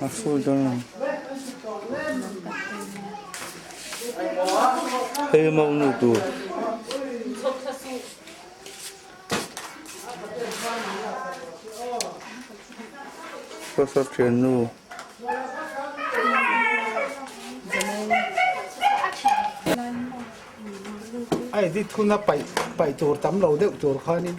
Aku jangan. Hei mau nutu. Pasal jenuh. Ai đi thu na bảy chỗ tắm lầu đeo chỗ khai nên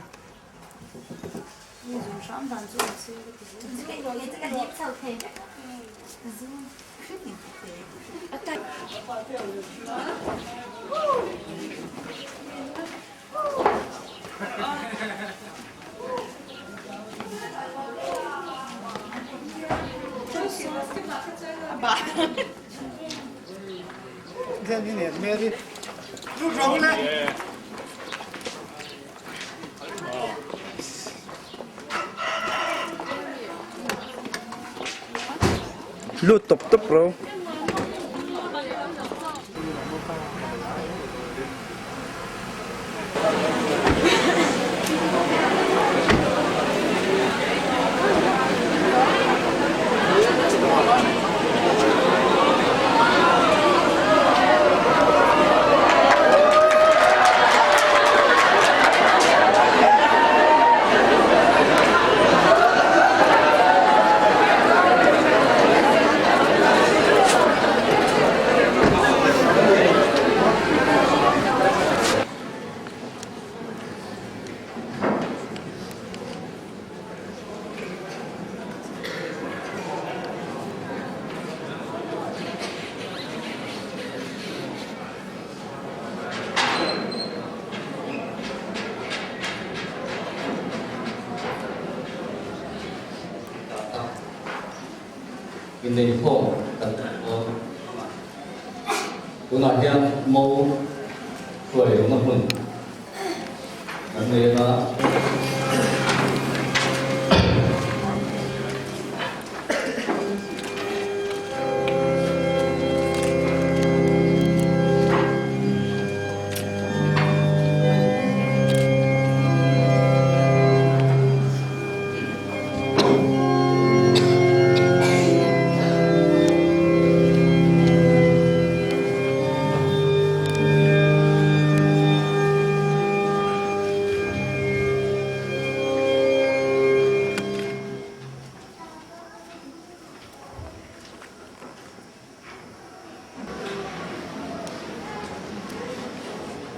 cái này mẹ đi rút rong lên Lu top bro. Mình khổ tận tôi nói rằng mâu tuổi một mình vấn đề đó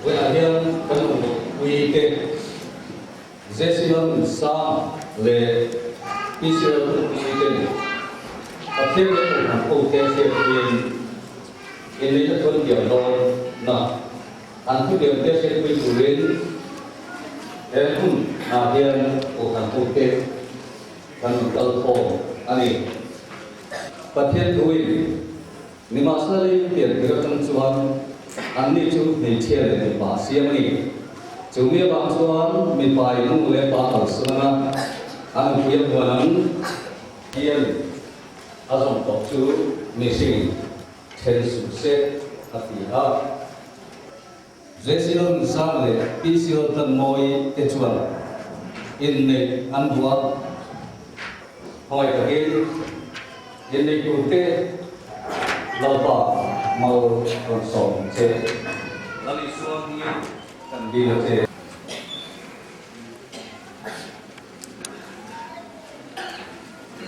với lại hiện các đồng bộ quy kê dễ xin sa lệ quy siêu quy kê và thêm cái phần hàng ô kê sẽ quyền in lấy các phân điểm đó là ăn thứ điểm kê sẽ quy chủ đến em cũng là hiện của hàng ô kê hàng tàu khổ anh ấy và thêm đuôi nhưng mà sau đây tiền cái trong chuan anh đi chú mình chia để mình bảo xiêm đi chú biết bảo chuan mình phải nung lên bảo ở sân na anh biết vừa nắng tiền ở trong tộc chú mình sinh trên sụp xe hạt tỷ ha dễ xin sang để pi siêu tận môi tết chuan in này ăn đua hỏi cái in này cụ thể lâu bảo màu còn sống chế là lý xuân như cần đi được chế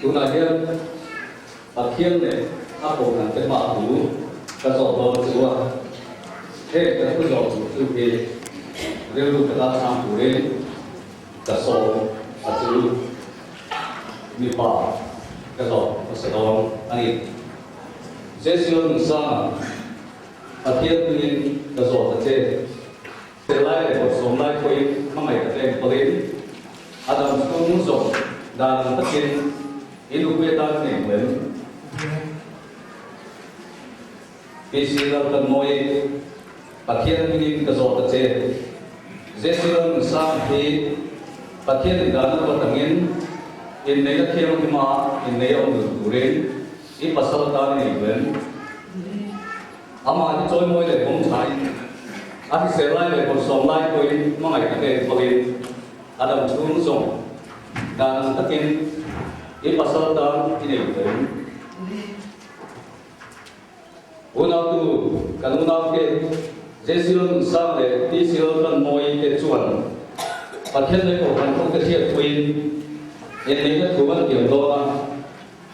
chúng ta biết ở thiên này áp bộ làm cái bảo thủ cái dầu bờ chúa thế cái cái dầu chủ thì đều được cái tham thủ đến cái sổ cái chữ mi bảo cái dầu cái sợi đòn anh dễ xin sang ở thiên nhiên cái dầu cái chế thế lại để một số lại quay mang ngày cái đêm có đến Adam cũng dùng đang tất nhiên in được biết đang này vẫn vì sự là tận môi và thiên nhiên cái dầu cái chế dễ xin sang thì và thiên đã nó có tầng in này là thiên mà in này ông được đủ đến ít bắt đầu ta này vẫn ama trôi môi để không chạy anh sẽ lại để một số lại quay mang ngày cái đêm có đến Adam cũng dùng dan takin i pasal dan ini Unatu kanunau ke jesilon sang le ti silon kan moi ke chuan pathen le ko kan ko ke thiat puin en nei na thuman tiam do na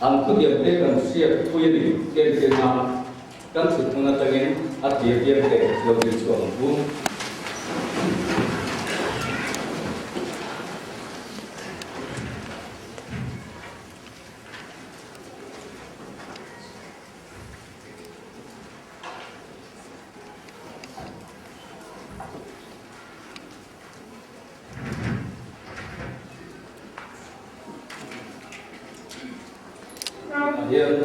an khu tiam te kan sia puin ni ken ken na kan su thuna tangin a ti tiam te lo ni chuan bu hiện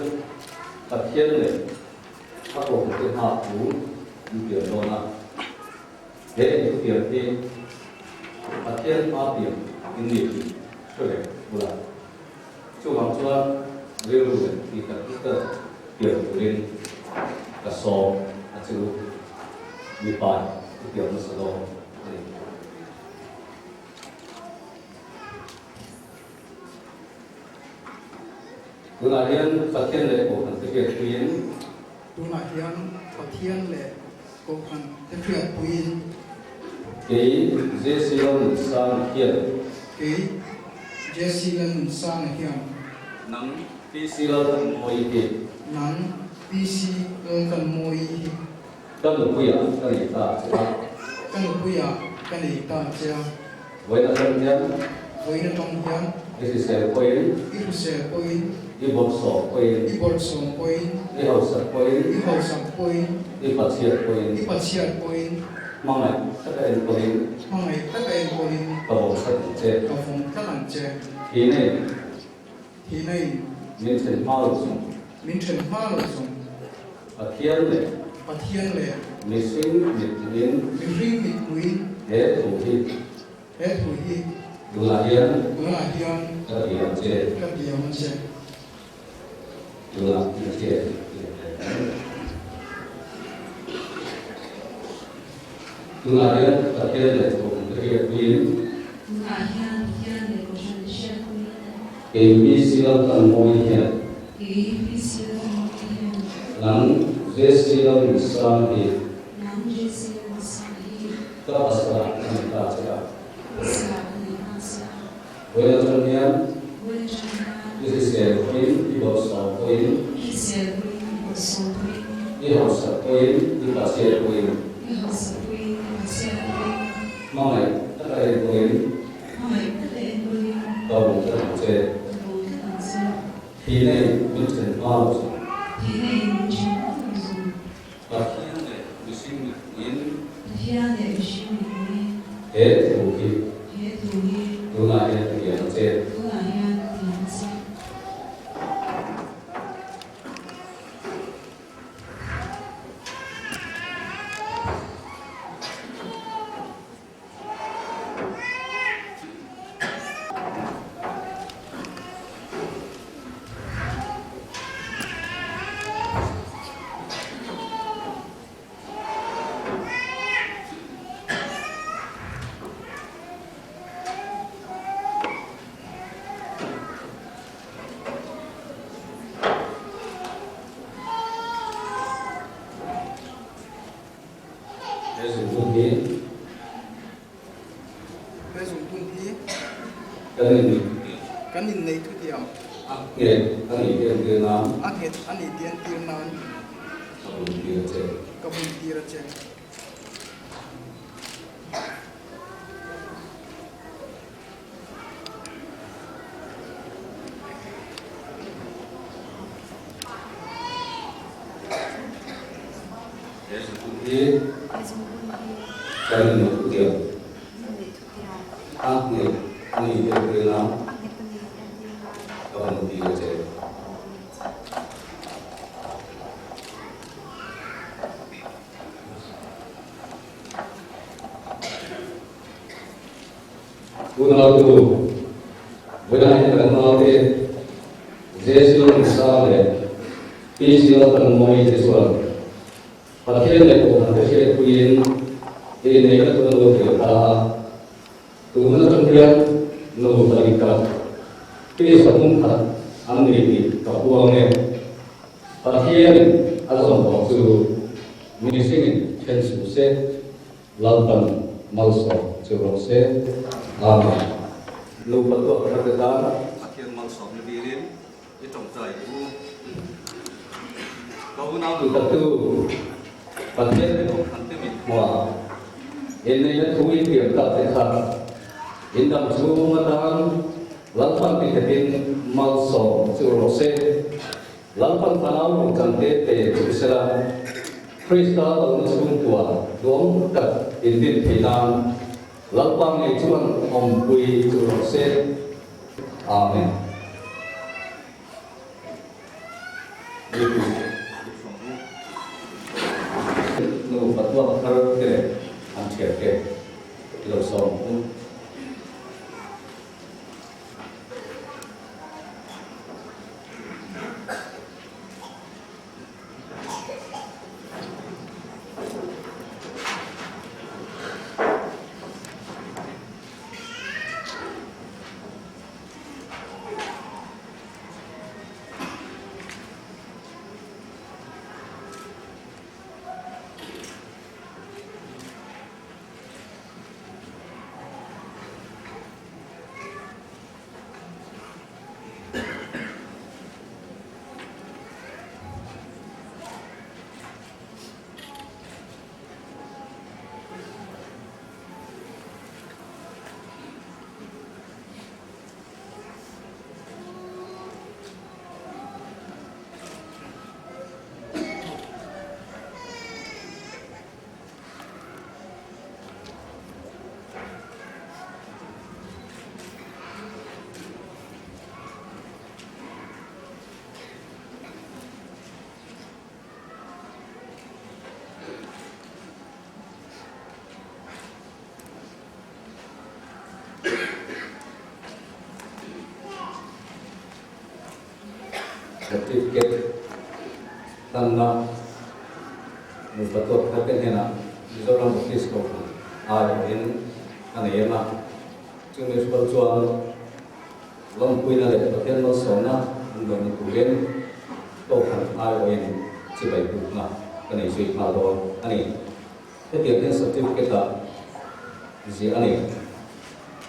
tập thiên này các bộ cái hạt cú như kiểu đó là để cái tiền thì tập thiên ba tiền kinh nghiệm cho đấy là cho bằng cho rêu rồi thì tập cái tiền lên cả số chữ bị bài cái tiền nó sẽ đó tu na hian pathian le ko kan te puin tu na hian pathian le ko kan te phiat puin ke jesilon sang hian ke jesilan sang hian nang ti silon moi ke nan pc kan moi kan lu puya kan ni ta kan puya kan ni ta cha với là dân nhân với nó trong hian cái sẽ quên itu se puin đi bộ sổ quên ibolso puin đi hậu sập quên ihosam puin đi phát triển quên ipasiat puin mong này tất cả anh quên mangai takai puin và bộ sạch chết ka phong talang che thì này hi nei miễn trần mau dùng min chen ma lo sum và thiên này pathian le mình sinh mình đến min ring mit puin hết thủ thi he thu hi đúng là hiền kuna hian tất cả chết ka diam che đúng là chết đúng là hiền tất cả là cũng thực hiện biến cái bí siêu tận môi hiền lắng dễ siêu sang thì các bác sĩ người ta sẽ với là trong niệm cái gì sẽ quên đi bảo sầu quên đi học sập quên đi bác sĩ quên mong này tất cả đều quên và bụng rất là chết thì này mình cần bao và khi này mình sinh biến hết thủ khi đúng là hết thực hiện chết để dùng phương tiện he zum tun hi cái này mình kan in nei thu diam nghề các nghề tiền tiền lắm a het ani tian tir nan và bụng tiền chết ka bun tira che để dùng phương tiện cái này mình phương tiện nghề tiền tiền lắm và bụng tiền chết Unatu với hai lần nào thì Jesu sao để Israel tận môi Jesu và thiên lệ của hàng thế giới quyền thì này là tuân thủ kiểu ta tu nó trong thiên nó một cái cái sống thật anh nghĩ cái buông này Pathian azam bozu minising tensu se lalpan malso churo se amen. Lu pato kadada Pathian malso birin itong zai u kau tu nau tatu pathian antemi wa ene ya thui tiam ta te kha indam chu matang lalpan piketin malso churo se lalpan panau kante te chusela Krista al sung tua dong kat indin thailand lalpan ne chuan om pui churo se amen. Nu patwa thar ke an che ke lo som certificate tanna nu pato hapen hena Mizoram Buddhist Conference in anema chung spiritual long puina le pathian no sona ndon kulen to khan in chibai na kani sui ma do ani te certificate da ji ani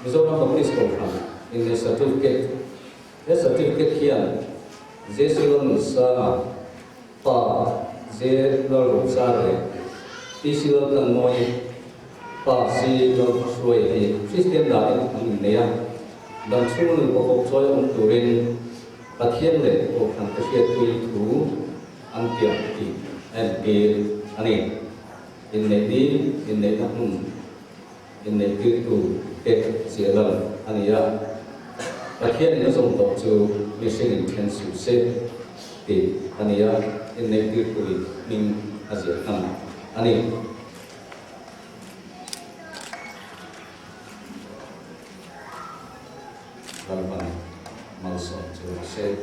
Mizoram Buddhist Conference in the certificate here Zesilon sana pa zelor sare isilon tan moi pa si lo soi ni system da in ne ya dan chumun ko ko choi on turin pathian le ko kan ta sia tui thu an tia ti en ke ani in ne na in ne ki tu te sialan ani ya pathian no som to chu missing intensive se ti ania in negative puri ning azia kan ani lalpan malso chu se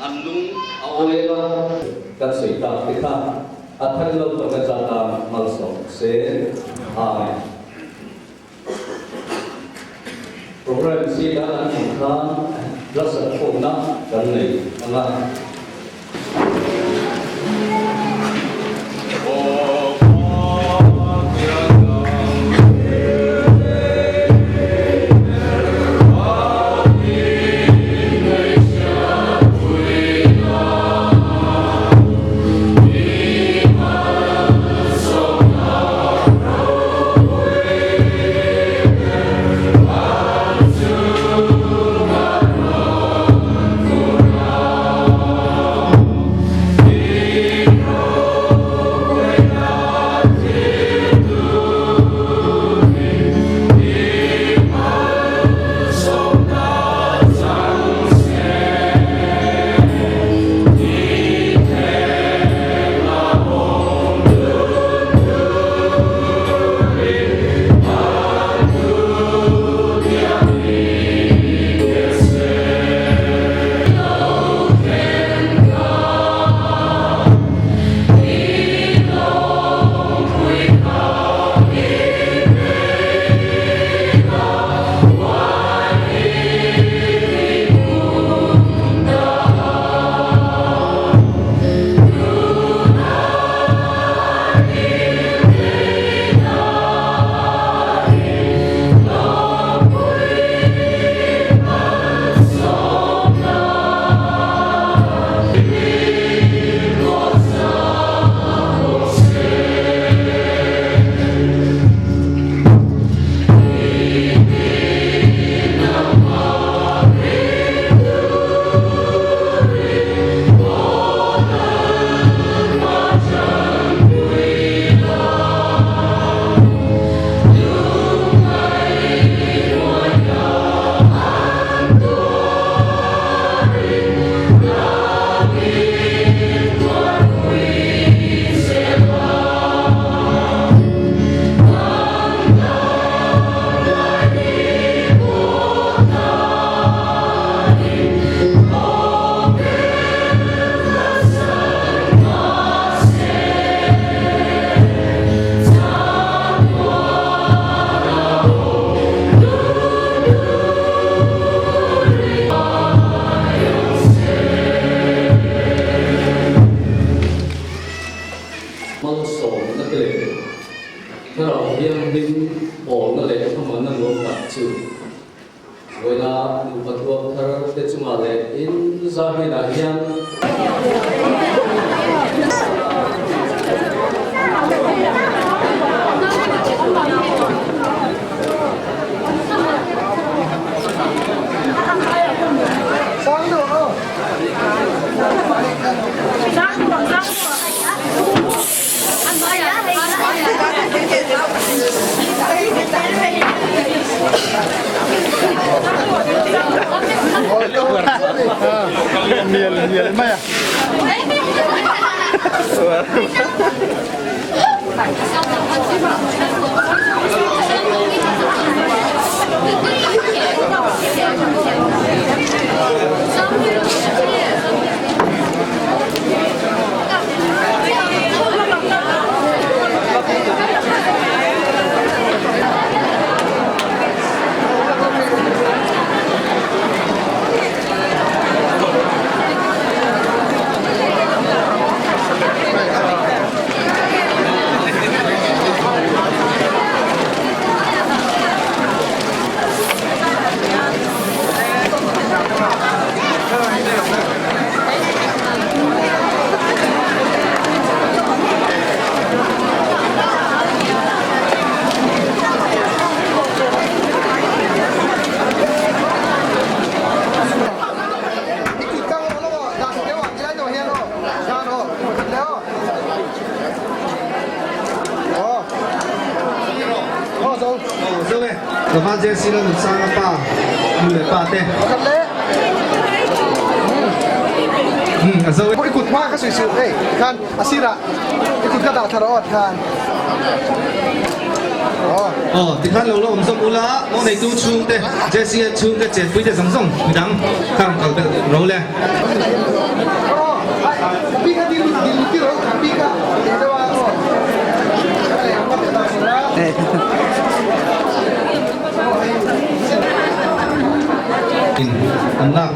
อันนุ่งเอา เอาไว้ว่ากันสวยตาที่ข้าอัฐันเราต้องการจะตามมัลสองเซนอาเมนโปรแกรมสีด้านข้างรัศมีของนักกันเลยนะ ถ้าเราเพียงดิ้นโอนนั่นแหละทั้งหมดนั่นรวมกันชื่อเวลาดูประตูทาร์เตจุมาเลยอินซาฮินาฮิยัน Miel maya. Tôi phát hiện xin được sang apa, người ba tê. Rồi, ikut mah ka susu kan asira ikut ka da tharot kan thì khăn lâu lâu ông sông ula, ông này tu chung tê, Jesse chung tê chết bây giờ sống sống, đắng, khang cầu tê, rồi lên.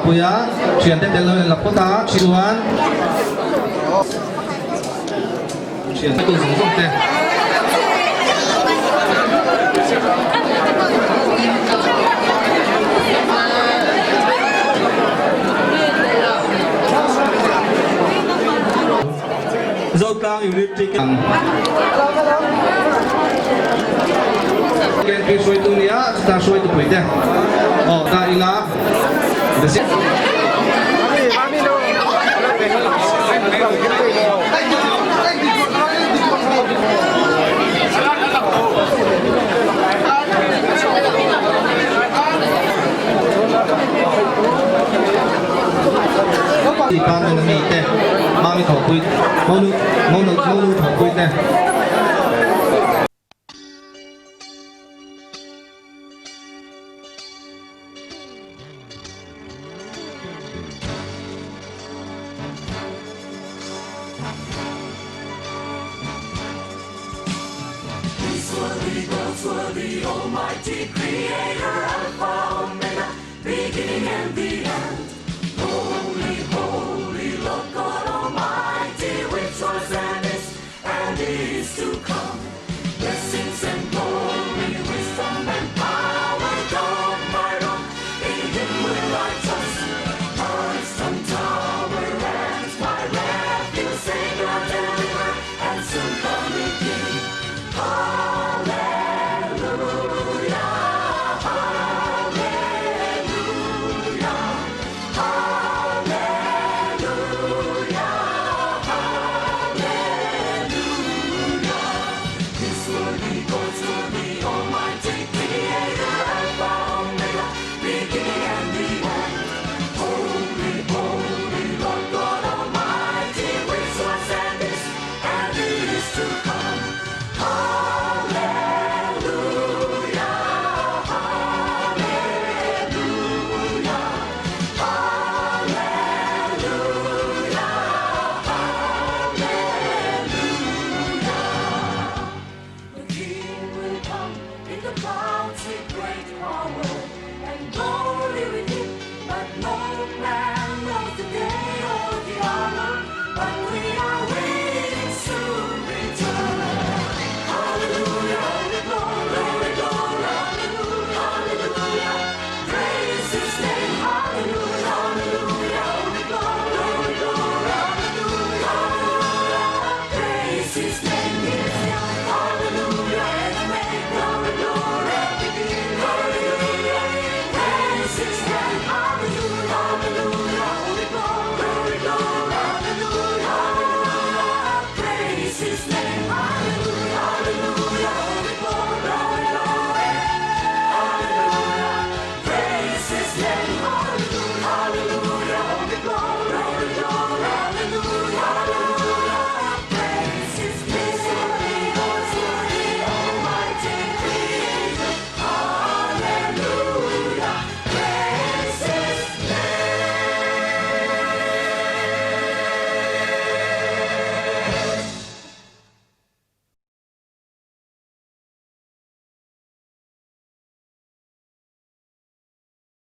puya chuyện đến đến lời lập quốc tá chỉ đoán chuyện tôi dùng dùng tên dâu tang unit chicken cái suy tu nia ta suy tu quỷ đây ta ila được chưa thì con mình mì đây mà mình thổi quỷ mâu nữ thổi quỷ đây The Almighty Creator, Alpha, Omega, beginning and the end.